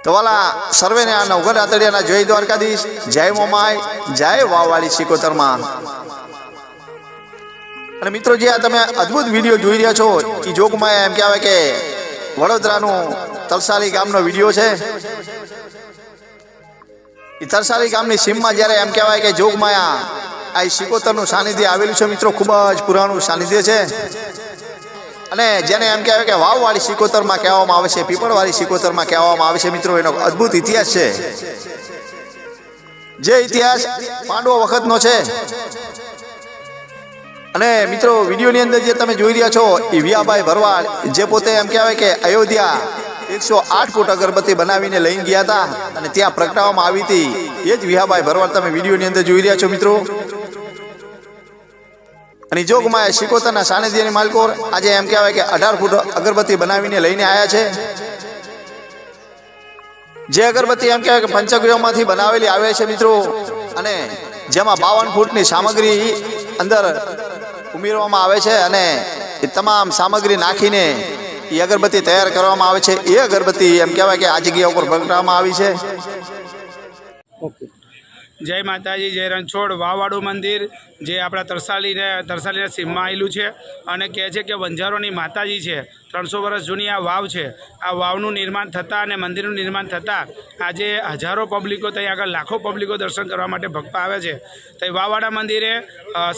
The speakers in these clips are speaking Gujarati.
તો વાલા સર્વેને આ નવઘર રાતડિયાના જય દ્વારકાધીશ, જય મોમાય, જય વાવવાળી સિકોતરમાં. અને મિત્રો જે આ તમે અદ્ભુત વિડીયો જોઈ રહ્યા છો એ જોગમાં એમ કહેવાય કે વડોદરાનું તરસાલી ગામનો વિડીયો છે. એ તરસાલી ગામની સીમમાં જ્યારે એમ કહેવાય કે જોગમાયા આ સિકોતરનું સાનિધ્ય આવેલું છે મિત્રો, ખૂબ જ પુરાણું સાનિધ્ય છે. અને જેને એમ કહેવાય કે વાવવાળી સિકોતરમાં કહેવામાં આવે છે, પીપળવાળી સિકોતરમાં કહેવામાં આવે છે મિત્રો. એનો અદ્ભુત ઇતિહાસ છે, જે ઇતિહાસ પાંડવો વખતનો છે. અને મિત્રો વિડીયોની અંદર જે તમે જોઈ રહ્યા છો એ વિયાભાઈ ભરવાડ, જે પોતે એમ કહેવાય કે અયોધ્યા 108 ફૂટ અગરબત્તી બનાવીને લઈને ગયા હતા અને ત્યાં પ્રગટાવવામાં આવી હતી. એ જ વિયાભાઈ ભરવાડ તમે વિડીયોની અંદર જોઈ રહ્યા છો મિત્રો. અને જોગમાં સિકોતરના સાનિધ્યની માલિકો આજે એમ કહેવાય કે 18 ફૂટ અગરબત્તી બનાવીને લઈને આવ્યા છે. જે અગરબત્તી એમ કહેવાય કે પંચગવ્યોમાંથી બનાવેલી આવે છે મિત્રો. અને જેમાં 52 ફૂટની સામગ્રી અંદર ઉમેરવામાં આવે છે અને એ તમામ સામગ્રી નાખીને એ અગરબત્તી તૈયાર કરવામાં આવે છે. એ અગરબત્તી એમ કહેવાય કે આ જગ્યા ઉપર પ્રગટાવવામાં આવી છે. જય માતાજી, જય રણછોડ. વાવવાળું મંદિર જે આપણા તરસાલીના સીમમાં આવેલું છે અને કહે છે કે વંજારોની માતાજી છે. 300 વર્ષ જૂની આ વાવ છે. આ વાવનું નિર્માણ થતાં અને મંદિરનું નિર્માણ થતાં આજે હજારો પબ્લિકો ત્યાં આગળ લાખો પબ્લિકો દર્શન કરવા માટે ભક્તો આવે છે. તો એ વાવવાળા મંદિરે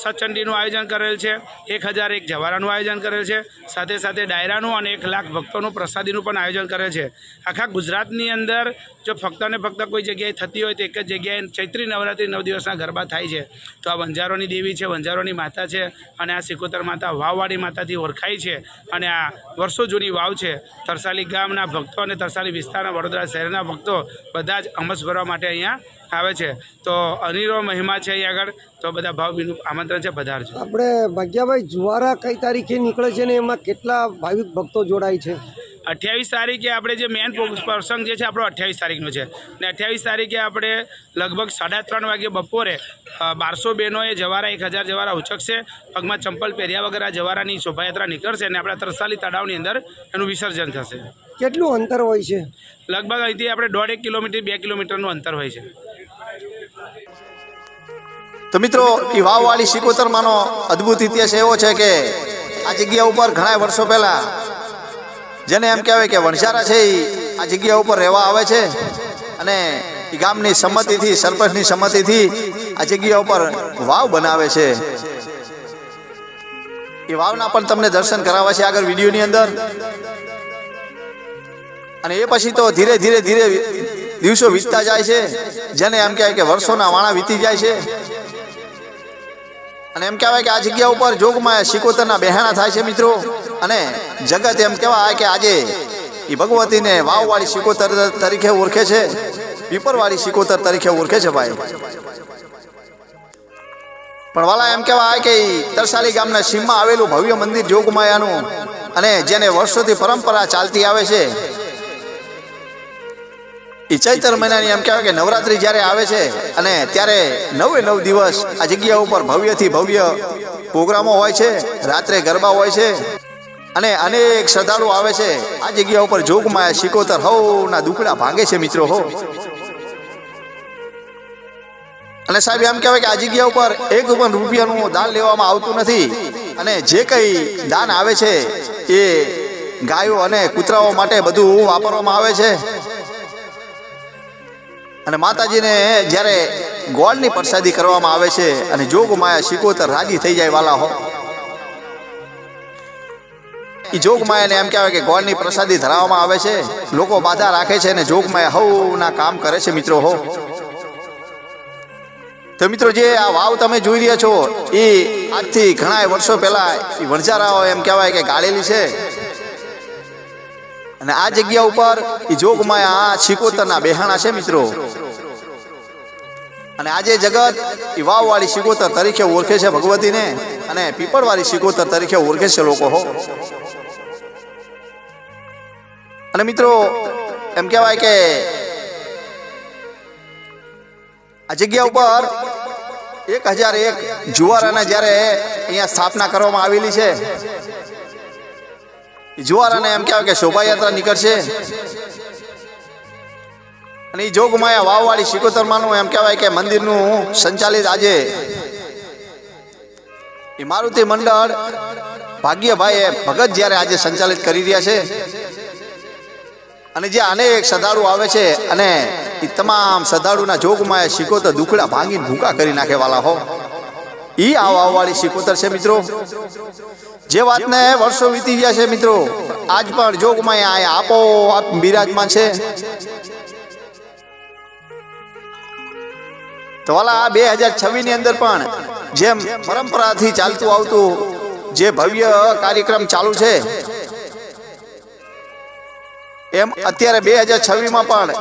સચંડીનું આયોજન કરેલ છે, 1001 જવારાનું આયોજન કરેલ છે, સાથે સાથે ડાયરાનું અને 1 લાખ ભક્તોનું પ્રસાદીનું પણ આયોજન કરે છે. આખા ગુજરાતની અંદર જો ફક્ત ને ફક્ત કોઈ જગ્યાએ થતી હોય તો એક જ જગ્યાએ ચૈત્રી નવરાત્રિ 9 દિવસના ગરબા થાય છે. તો આ વંજારોની દેવી છે, વંજારોની માતા છે અને આ સિકોતર માતા વાવવાળી માતાથી ઓળખાય છે. અને આ વર્ષો જૂની વાવ છે. તરસાલી ગામના ભક્તો અને તરસાલી વિસ્તારના વડોદરા શહેરના ભક્તો બધા જ અમસ ભરવા માટે અહીંયા આવે છે. તો અનેરો મહિમા છે અહીંયા આગળ. તો બધા ભાવભીનું આમંત્રણ છે, પધારજો. આપણે ભાગ્યાભાઈ જુવારા કઈ તારીખે નીકળે છે ને એમાં કેટલા ભાવિક ભક્તો જોડાય છે? 28 તારીખે આપણે જે મેન પ્રસંગ જે છે આપણો 28 તારીખનો છે. ને 28 તારીખે આપણે લગભગ 3:30 વાગે બપોરે 1200 બહેનોએ જવારા 1000 જવારા ઉચકશે. પગમાં ચંપલ પહેર્યા વગર આ જવારાની શોભાયાત્રા નીકળશે અને આપણા તરસાલી તળાવની અંદર એનું વિસર્જન થશે. કેટલું અંતર હોય છે? લગભગ અહીંથી આપણે 1.5 કિલોમીટર 2 કિલોમીટરનું અંતર હોય છે. તો મિત્રો એ વાવવાળી સિકોતરમાંનો અદ્ભુત ઇતિહાસ એવો છે કે આ જગ્યા ઉપર ઘણા વર્ષો પહેલા જેને એમ કહેવાય કે વણઝારા છે એ આ જગ્યા ઉપર રહેવા આવે છે. અને એ ગામની સંમતિથી, સરપંચની સંમતિથી આ જગ્યા ઉપર વાવ બનાવે છે. એ વાવના પણ તમને દર્શન કરાવવા છે આગળ વિડીયોની અંદર. અને એ પછી તો ધીરે ધીરે ધીરે દિવસો વીતતા જાય છે, જેને એમ કહેવાય કે વર્ષોના વાણા વીતી જાય છે. અને એમ કહેવાય કે આ જગ્યા ઉપર જોગમાં સિકોતરના બહેણા થાય છે મિત્રો. અને જગત એમ કહેવાય કે આજે એ ભગવતીને વાવવાળી સિકોતર તરીકે ઓળખે છે, પીપળવાળી સિકોતર તરીકે ઓળખે છે ભાઈ. પણ વાલા એમ કહેવાય કે તરસાલી ગામના સીમમાં આવેલું ભવ્ય મંદિર જોગમાયાનું, અને જેને વર્ષોથી પરંપરા ચાલતી આવે છે. એ ચૈત્ર મહિનાની એમ કહેવાય કે નવરાત્રી જ્યારે આવે છે અને ત્યારે 9 દિવસ આ જગ્યા ઉપર ભવ્યથી ભવ્ય પ્રોગ્રામો હોય છે, રાત્રે ગરબા હોય છે. અને અનેક શ્રદ્ધાળુ આવે છે આ જગ્યા ઉપર જોગમાયા સિકોતર હવના દુખડા ભાંગે છે મિત્રો હો. અને સાહેબ એમ કહેવાય કે આ જગ્યા ઉપર 1 રૂપિયાનું દાન લેવામાં આવતું નથી. અને જે કંઈ દાન આવે છે એ ગાયો અને કૂતરાઓ માટે બધું વાપરવામાં આવે છે. અને માતાજીને જ્યારે ગોળની પ્રસાદી કરવામાં આવે છે અને જોગમાયા સિકોતર રાજી થઈ જાય વાલા હો. એ જોગમાયાને એમ કહેવાય કે ગોળની પ્રસાદી ધરાવવામાં આવે છે. લોકો બાધા રાખે છે અને જોગમાયા હવના કામ કરે છે મિત્રો હો. તો મિત્રો જે આ વાવ તમે જોઈ રહ્યા છો એ આજથી ઘણા વર્ષો પહેલા એ વણઝારાઓ એમ કહેવાય કે ગાળેલી છે. અને આ જગ્યા ઉપર એ જોગમાયા સિકોતરના બહેણા છે મિત્રો. અને આજે જગત એ વાવવાળી સિકોતર તરીકે ઓળખે છે ભગવતીને, અને પીપળવાળી સિકોતર તરીકે ઓળખે છે લોકો હો. અને મિત્રો એમ કહેવાય કે આ જગ્યા ઉપર 1001 જુવારાના જ્યારે અહીંયા સ્થાપના કરવામાં આવેલી છે. જુવારાને એમ કહેવાય કે શોભાયાત્રા નીકળશે અને એ જોગમાયા વાવવાળી શિકોતરમાંનું એમ કહેવાય કે મંદિરનું સંચાલિત આજે એ મારુતિ મંડળ ભાગ્યભાઈ ભગત જ્યારે આજે સંચાલિત કરી રહ્યા છે અને જે અનેક શ્રદ્ધાળુ આવે છે અને એ તમામ શ્રદ્ધાળુના જોગમાયા શિકોતર દુખડા ભાંગીને ભૂકા કરી નાખે વાલા હો, એ આ વાવવાળી શિકોતર છે મિત્રો. જે વાતને વર્ષો વીતી ગયા છે મિત્રો, આજ પણ જોગમાયા આપોઆપ બિરાજમાન છે. તો વાલા 2026 ની અંદર પણ જેમ પરંપરાથી ચાલતું આવતું જે ભવ્ય કાર્યક્રમ ચાલુ છે, એમ અત્યારે 2026માં પણ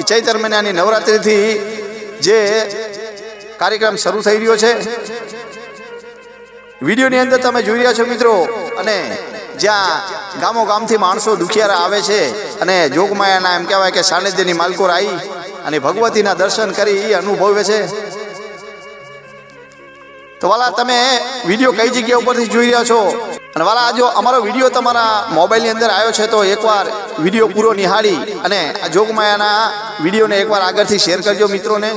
ચૈત્ર મહિનાની નવરાત્રિથી જે કાર્યક્રમ શરૂ થઈ રહ્યો છે, વિડીયોની અંદર તમે જોઈ રહ્યા છો મિત્રો. અને જ્યાં ગામો ગામથી માણસો દુખિયારા આવે છે અને જોગમાયાના એમ કહેવાય કે સાનિધ્યની માલકોર આવી અને ભગવતીના દર્શન કરી એ અનુભવે છે. તો વાલા તમે વિડીયો કઈ જગ્યા ઉપરથી જોઈ રહ્યા છો? અને વાલા જો અમારો વિડીયો તમારા મોબાઈલની અંદર આવ્યો છે તો એકવાર વિડીયો પૂરો નિહાળી અને આ જોગમાયાના વિડીયોને એકવાર આગળથી શેર કરજો મિત્રોને.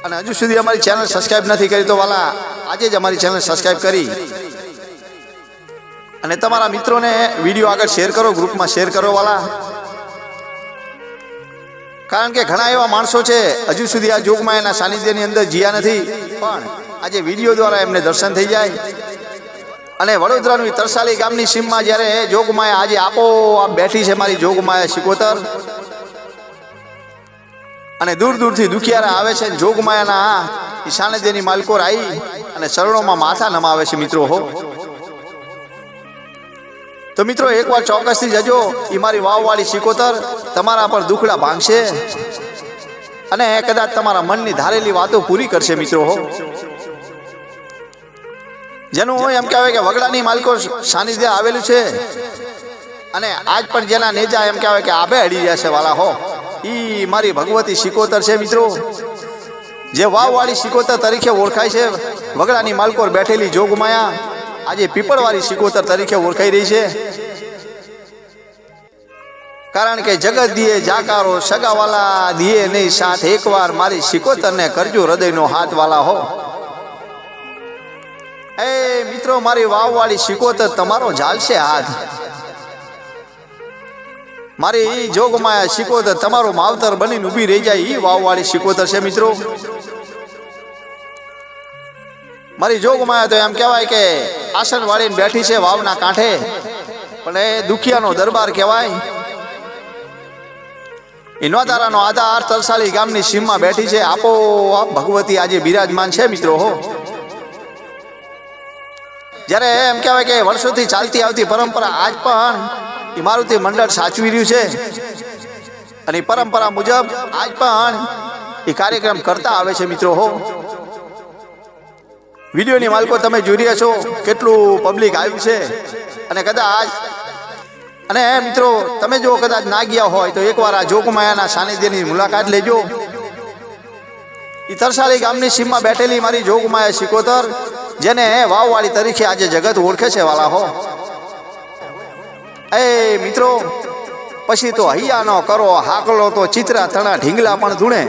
અને હજુ સુધી અમારી ચેનલ સબસ્ક્રાઈબ નથી કરી તો વાલા આજે જ અમારી ચેનલ સબસ્ક્રાઈબ કરી અને તમારા મિત્રોને વિડીયો આગળ શેર કરો, ગ્રુપમાં શેર કરો વાલા. કારણ કે ઘણા એવા માણસો છે હજુ સુધી આ જોગમાયાના સાનિધ્યની અંદર જીયા નથી, પણ આજે વિડીયો દ્વારા એમને દર્શન થઈ જાય. અને વડોદરાનું તરસાલી ગામની સીમમાં જ્યારે જોગમાયા આજે આપોઆપ બેઠી છે મારી જોગમાયા શિકોતર, અને દૂર દૂરથી દુખિયારા આવે છે, જોગમાયાના સાનિધ્યની માલકોર આવી અને ચરણોમાં માથા નમાવે છે મિત્રો હો. તો મિત્રો એકવાર ચોક્કસથી જજો, એ મારી વાવવાળી શિકોતર તમારા પર દુખડા ભાંગશે અને કદાચ તમારા મનની ધારેલી વાતો પૂરી કરશે મિત્રો હો. જેનું એમ કહેવાય કે વગડાની માલકો સાનિધ્ય આવેલું છે અને આજ પણ જેના નેજા એમ કહેવાય કે આભે અડી રહ્યા છે વાલા હો, ઈ મારી ભગવતી શિકોતર છે મિત્રો. જે વાવવાળી શિકોતર તરીકે ઓળખાય છે, વગડાની માલકોર બેઠેલી જોગમાયા આજે પીપળવાળી શિકોતર તરીકે ઓળખાઈ રહી છે. કારણ કે જગત દિયે જાકારો સગાવાલા દિયે નહીં સાથ, એકવાર મારી શિકોતરને કરજો હૃદયનો હાથ વાલા હો. એ મિત્રો મારી વાવવાળી શિકોતર તમારો ઝાલશે હાથ, મારી જોગમાયા શિકોતર તમારો માવતર બનીને ઊભી રહી જાય એ વાવવાળી શિકોતર છે મિત્રો. મારી જોગમાયા તો એમ કહેવાય કે આસન વાળીને બેઠી છે વાવના કાંઠે, પણ એ દુખિયાનો દરબાર કહેવાય. એ નોતારાનો આધાર તરસાલી ગામની સીમમાં બેઠી છે, આપોઆપ ભગવતી આજે બિરાજમાન છે મિત્રો હો. જ્યારે એમ કહેવાય કે વર્ષોથી ચાલતી આવતી પરંપરા આજ પણ એ મારુતિ મંડળ સાચવી રહ્યું છે અને પરંપરા મુજબ આજ પણ એ કાર્યક્રમ કરતા આવે છે મિત્રો હો. વિડીયોની માલકો તમે જોઈ રહ્યા છો કેટલું પબ્લિક આવ્યું છે. અને કદાચ અને મિત્રો તમે જો કદાચ ના ગયા હોય તો એકવાર આ જોગમાયાના સાનિધ્યની મુલાકાત લેજો. એ તરસાલી ગામની સીમમાં બેઠેલી મારી જોગમાયા શિકોતર, જેને વાવવાળી તરીકે આજે જગત ઓળખે છે વાલા હો. એ મિત્રો પછી તો હૈયા ન કરો હાકલો તો ચિત્રા તણા ઢીંગલા પણ ધૂણે,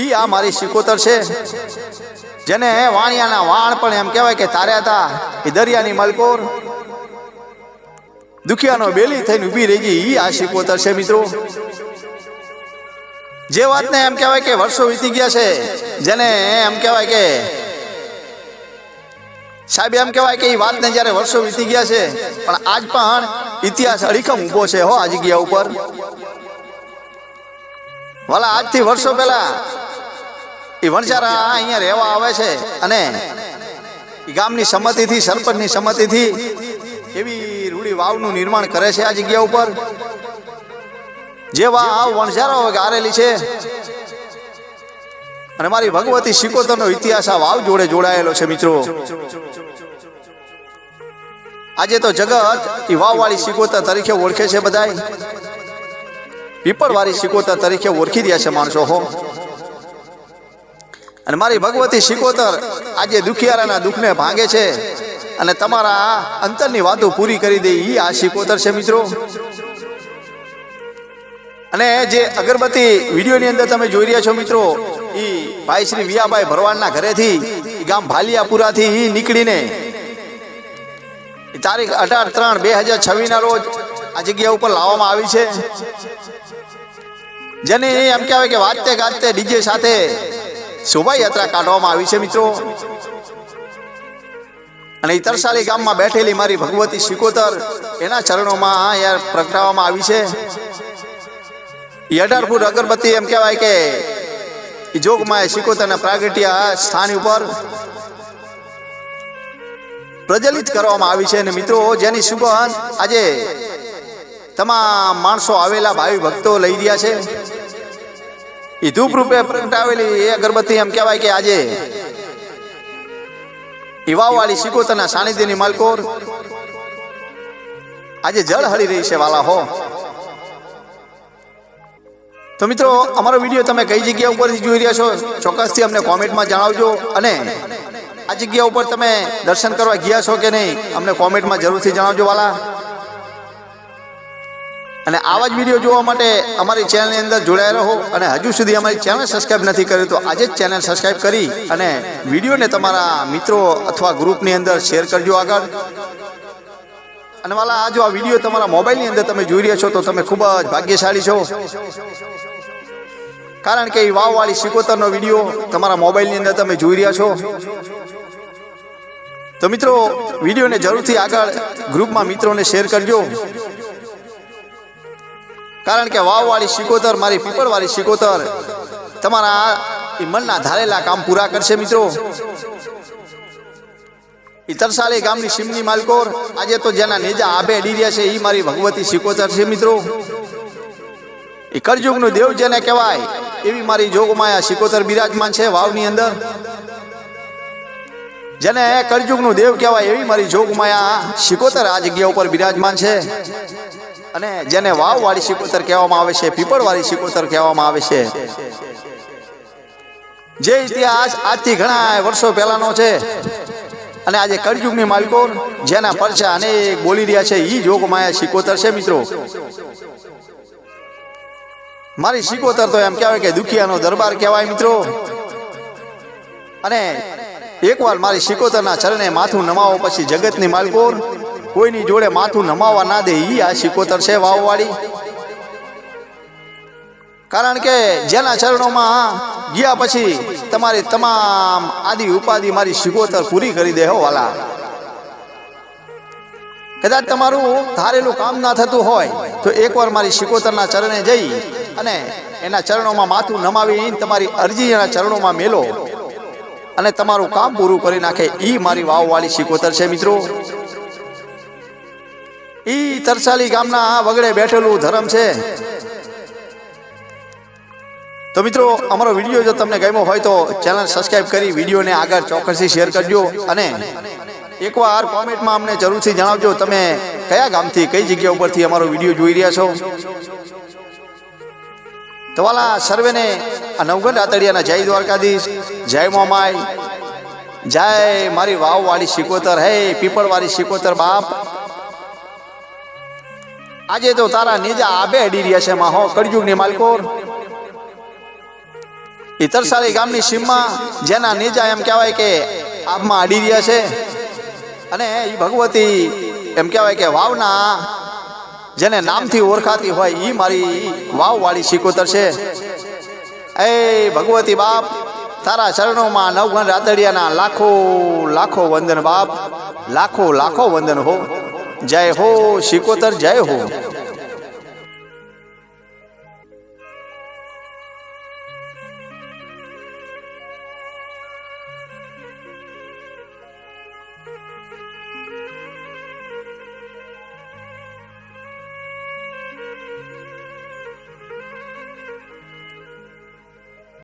ઈ આ મારી શિકોતર છે. જેને વાણિયાના વાણ પણ એમ કહેવાય કે તાર્યા હતા, એ દરિયાની મલકોર દુખિયાનો બેલી થઈને ઊભી રહી ગઈ, ઈ આ શિકોતર છે મિત્રો. જે વાતને એમ કહેવાય કે વર્ષો વીતી ગયા છે, જેને એમ કહેવાય કે સાહેબ એમ કહેવાય કે એ વાતને જ્યારે વર્ષો વીતી ગયા છે, પણ આજ પણ ઇતિહાસ અડીખમ ઊભો છે હો આ જગ્યા ઉપર વાલા. આજથી વર્ષો પહેલા એ વણઝારા અહીંયા રહેવા આવે છે અને એ ગામની સંમતિથી, સરપંચની સંમતિથી એવી રૂડી વાવનું નિર્માણ કરે છે આ જગ્યા ઉપર. જે વાવ વણઝારાઓ ગારેલી છે અને મારી ભગવતી શિકોતરનો ઇતિહાસ આ વાવ જોડે જોડાયેલો છે મિત્રો. આજે તો જગત એ વાવવાળી શિકોતર તરીકે ઓળખે છે, બધાય પીપળવાળી શિકોતર તરીકે ઓળખી રહ્યા છે માણસો હો. અને મારી ભગવતી શિકોતર આજે દુખિયારાના દુઃખને ભાંગે છે અને તમારા અંતરની વાતો પૂરી કરી દે, એ આ શિકોતર છે મિત્રો. અને જે અગરબત્તી વિડીયોની અંદર તમે જોઈ રહ્યા છો મિત્રો, એ ભાઈ શ્રી વિયાભાઈ ભરવાડના ઘરેથી ગામ ભાલિયાપુરાથી નીકળીને તારીખ 18/3/2026 ના રોજ આ જગ્યા ઉપર લાવવામાં આવી છે, જેને એમ કહેવાય કે વાજતે ગાજતે ડીજે સાથે શોભાયાત્રા કાઢવામાં આવી છે મિત્રો. અને એ તરસાલી ગામમાં બેઠેલી મારી ભગવતી શિકોતર એના ચરણોમાં યાર પ્રગટાવવામાં આવી છે. એ 18 ફૂટ અગરબત્તી એમ કહેવાય કે એ જોગમાએ શિકોતરના પ્રાગટ્ય સ્થાન ઉપર પ્રજ્વલિત કરવામાં આવી છે. અને મિત્રો જેની સુગંધ આજે તમામ માણસો આવેલા ભાવિ ભક્તો લઈ રહ્યા છે. એ ધૂપ રૂપે પ્રગટાવેલી એ અગરબત્તી એમ કહેવાય કે આજે એ વાવવાળી શિકોતરના સાનિધ્યની માલકોર આજે જળ હળી રહી છે વાલા હો. તો મિત્રો અમારો વિડીયો તમે કઈ જગ્યા ઉપરથી જોઈ રહ્યા છો ચોક્કસથી અમને કોમેન્ટમાં જણાવજો. અને આ જગ્યા ઉપર તમે દર્શન કરવા ગયા છો કે નહીં અમને કોમેન્ટમાં જરૂરથી જણાવજો વાલા. અને આવા જ વિડીયો જોવા માટે અમારી ચેનલની અંદર જોડાયા રહો. અને હજુ સુધી અમારી ચેનલ સબસ્ક્રાઈબ નથી કરી તો આજે જ ચેનલ સબસ્ક્રાઈબ કરી અને વિડીયોને તમારા મિત્રો અથવા ગ્રુપની અંદર શેર કરજો આગળ. અને વાલા આ જો આ વિડીયો તમારા મોબાઈલની અંદર તમે જોઈ રહ્યા છો તો તમે ખૂબ જ ભાગ્યશાળી છો, કારણ કે એ વાવવાળી શિકોતરનો વિડીયો તમારા મોબાઈલની અંદર તમે જોઈ રહ્યા છો. તો મિત્રો વિડીયોને જરૂરથી આગળ ગ્રુપમાં મિત્રોને શેર કરજો, કારણ કે વાવવાળી શિકોતર મારી પીપળવાળી શિકોતર તમારા એ મનના ધારેલા કામ પૂરા કરશે મિત્રો. એ તરસાલી ગામની સીમની માલકોર આજે તો જેના નેજા આભે અડી રહ્યા છે એ મારી ભગવતી શિકોતર છે મિત્રો. એ કળયુગનું દેવ જેને કહેવાય એવી મારી જોગમાયા શિકોતર બિરાજમાન છે વાવની અંદર. જેને કળયુગનું દેવ કહેવાય એવી મારી જોગમાયા શિકોતર આ જગ્યા ઉપર બિરાજમાન છે. અને જેને વાવવાળી શિકોતર કહેવામાં આવે છે, પીપળવાળી શિકોતર કહેવામાં આવે છે. જે ઇતિહાસ આજથી ઘણા વર્ષો પહેલાનો છે. અને આજે કળયુગની માલકોર જેના પરચા અનેક બોલી રહ્યા છે એ જોગમાયા શિકોતર છે મિત્રો. મારી શિકોતર તો એમ કહેવાય કે દુખિયાનો દરબાર કહેવાય મિત્રો. અને એકવાર મારી શિકોતરના ચરણે માથું નમાવો પછી જગતની માલકોર કોઈની જોડે માથું નમાવવા ના દે ઈ આ શિકોતર છે વાવવાળી. કારણ કે જેના ચરણોમાં ગયા પછી તમારી તમામ આદિ ઉપાધિ મારી શિકોતર પૂરી કરી દે હો વાલા. કદાચ તમારું ધારેલું કામ ના થતું હોય તો એકવાર મારી શિકોતરના ચરણે જઈ અને એના ચરણોમાં માથું નમાવી તમારી અરજી એના ચરણોમાં મેલો અને તમારું કામ પૂરું કરી નાખે ઈ મારી વાવવાળી શિકોતર છે મિત્રો. ઈ તરસાલી ગામના વગડે બેઠેલું ધર્મ છે. તો મિત્રો અમારો વિડીયો જો તમને ગમ્યો હોય તો ચેનલ સબસ્ક્રાઇબ કરી વિડીયોને આગળ ચોક્કસથી શેર કરજો. અને એકવાર કોમેન્ટમાં અમને જરૂરથી જણાવજો તમે કયા ગામથી કઈ જગ્યા ઉપરથી અમારો વિડીયો જોઈ રહ્યા છો. તો વાલા સર્વેને આ નવગઢ આતડિયાના જય દ્વારકાધીશ, જય મોમાઈ, જય મારી વાવવાળી શિકોતર, હે પીપળવાળી શિકોતર બાપ. આજે તો તારા નેજા આબે અડી રહ્યા છે માહો કળયુગની માલકોર. એ તરસાલી ગામની સીમમાં જેના નેજા એમ કહેવાય કે આબમાં અડી રહ્યા છે. અને એ ભગવતી એમ કહેવાય કે વાવના જેને નામથી ઓળખાતી હોય એ મારી વાવવાળી શિકોતર છે. એ ભગવતી બાપ તારા ચરણોમાં નવગણ રાતડિયાના લાખો લાખો વંદન બાપ, લાખો લાખો વંદન હો. જય હો શિકોતર, જય હો.